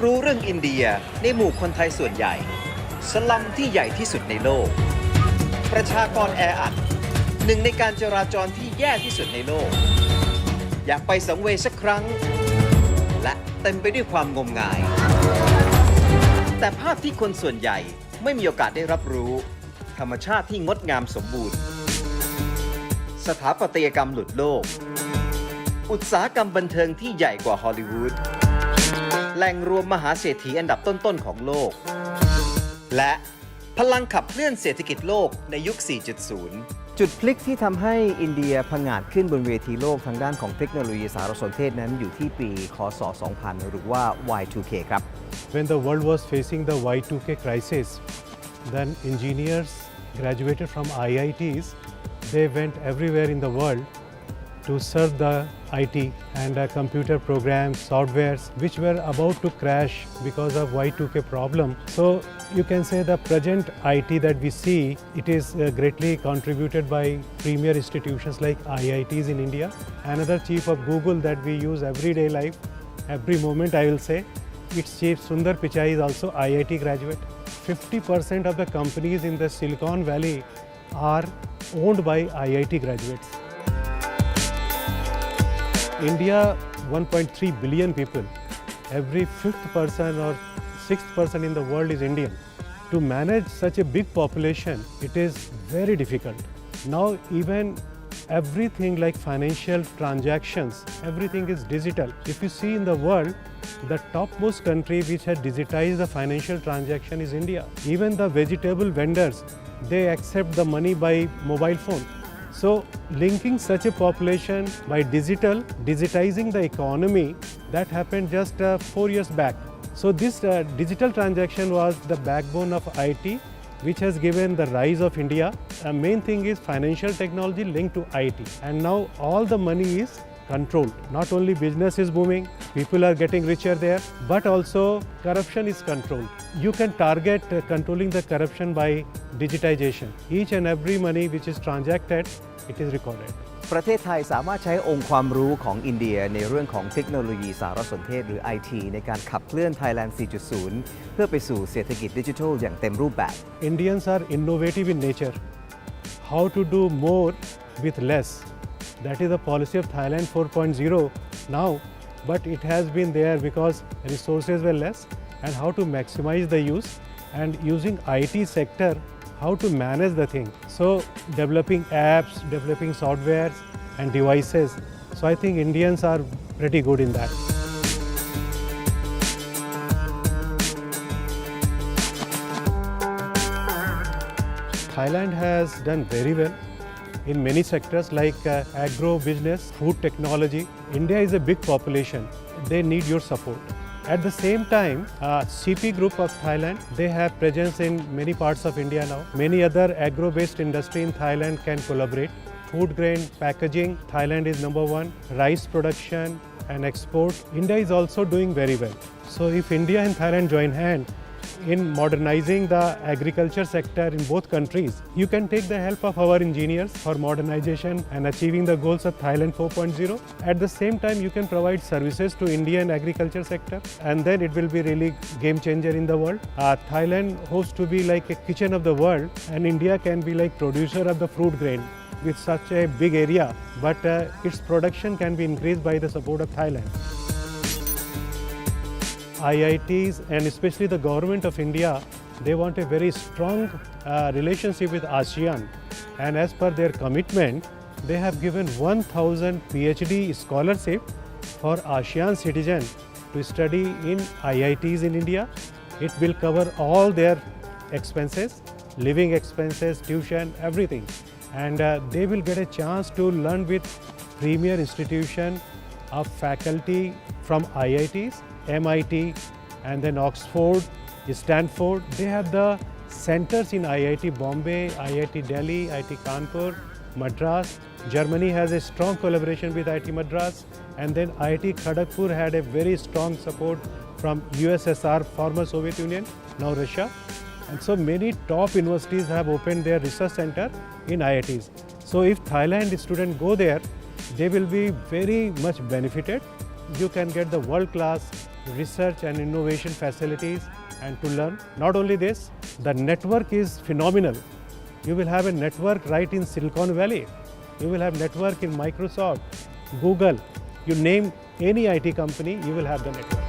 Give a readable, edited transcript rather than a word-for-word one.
รู้เรื่องอินเดียในหมู่คนไทยส่วนใหญ่ สลัมที่ใหญ่ที่สุดในโลก ประชากรแออัดหนึ่งในการจราจรที่แย่ที่สุดในโลก อยากไปสังเวยสักครั้ง และเต็มไปด้วยความงมงาย แต่ภาพที่คนส่วนใหญ่ไม่มีโอกาสได้รับรู้ ธรรมชาติที่งดงามสมบูรณ์ สถาปัตยกรรมหลุดโลก อุตสาหกรรมบันเทิงที่ใหญ่กว่าฮอลลีวูด แหล่งรวมมหาเศรษฐีอันดับต้นๆของโลก และพลังขับเคลื่อนเศรษฐกิจโลกในยุค 4.0 จุดพลิกที่ทำให้อินเดียผงาดขึ้นบนเวทีโลกทางด้านของเทคโนโลยีสารสนเทศนั้นอยู่ที่ปี ค.ศ. 2000 หรือว่า Y2K ครับ When the world was facing the Y2K crisis, then engineers graduated from IITs. They went everywhere in the world to serve the IT and computer programs, softwares, which were about to crash because of Y2K problem. So you can say the present IT that we see, it is greatly contributed by premier institutions like IITs in India. Another chief of Google that we use everyday life, every moment I will say, its chief Sundar Pichai is also IIT graduate. 50% of the companies in the Silicon Valley are owned by IIT graduates. India, 1.3 billion people. Every fifth person or sixth person in the world is Indian. To manage such a big population, it is very difficult. Now even everything like financial transactions, everything is digital. If you see in the world, the topmost country which has digitized the financial transaction is India. Even the vegetable vendors, they accept the money by mobile phone. So linking such a population by digitizing the economy, that happened just 4 years back. So this digital transaction was the backbone of IT, which has given the rise of India. The main thing is financial technology linked to IT. And now all the money is controlled. Not only business is booming, people are getting richer there, but also corruption is controlled. You can target controlling the corruption by digitization. Each and every money which is transacted, it is recorded. ประเทศไทยสามารถใช้องค์ความรู้ของอินเดียในเรื่องของเทคโนโลยีสารสนเทศหรือ IT ในการขับเคลื่อน Thailand 4.0 เพื่อไปสู่เศรษฐกิจดิจิทัลอย่างเต็มรูปแบบ Indians are innovative in nature. How to do more with less. That is the policy of Thailand 4.0 now, but it has been there because resources were less, and how to maximize the use, and using IT sector, how to manage the thing. So developing apps, developing softwares and devices. So I think Indians are pretty good in that. Thailand has done very well in many sectors like agro business, food technology. India is a big population. They need your support. At the same time, CP Group of Thailand, they have presence in many parts of India now. Many other agro-based industry in Thailand can collaborate. Food grain packaging, Thailand is number one. Rice production and export, India is also doing very well. So if India and Thailand join hands in modernizing the agriculture sector in both countries, you can take the help of our engineers for modernization and achieving the goals of Thailand 4.0. At the same time, you can provide services to Indian agriculture sector, and then it will be really game changer in the world. Thailand hopes to be like a kitchen of the world, and India can be like producer of the fruit grain with such a big area, but its production can be increased by the support of Thailand. IITs and especially the government of India, they want a very strong relationship with ASEAN, and as per their commitment, they have given 1,000 PhD scholarship for ASEAN citizens to study in IITs in India. It will cover all their expenses, living expenses, tuition, everything, and they will get a chance to learn with premier institution of faculty from IITs, MIT, and then Oxford, Stanford. They have the centers in IIT Bombay, IIT Delhi, IIT Kanpur, Madras. Germany has a strong collaboration with IIT Madras, and then IIT Kharagpur had a very strong support from USSR, former Soviet Union, now Russia. And so many top universities have opened their research center in IITs. So if Thailand students go there, they will be very much benefited. You can get the world-class research and innovation facilities and to learn. Not only this, the network is phenomenal. You will have a network right in Silicon Valley. You will have network in Microsoft, Google. You name any IT company, you will have the network.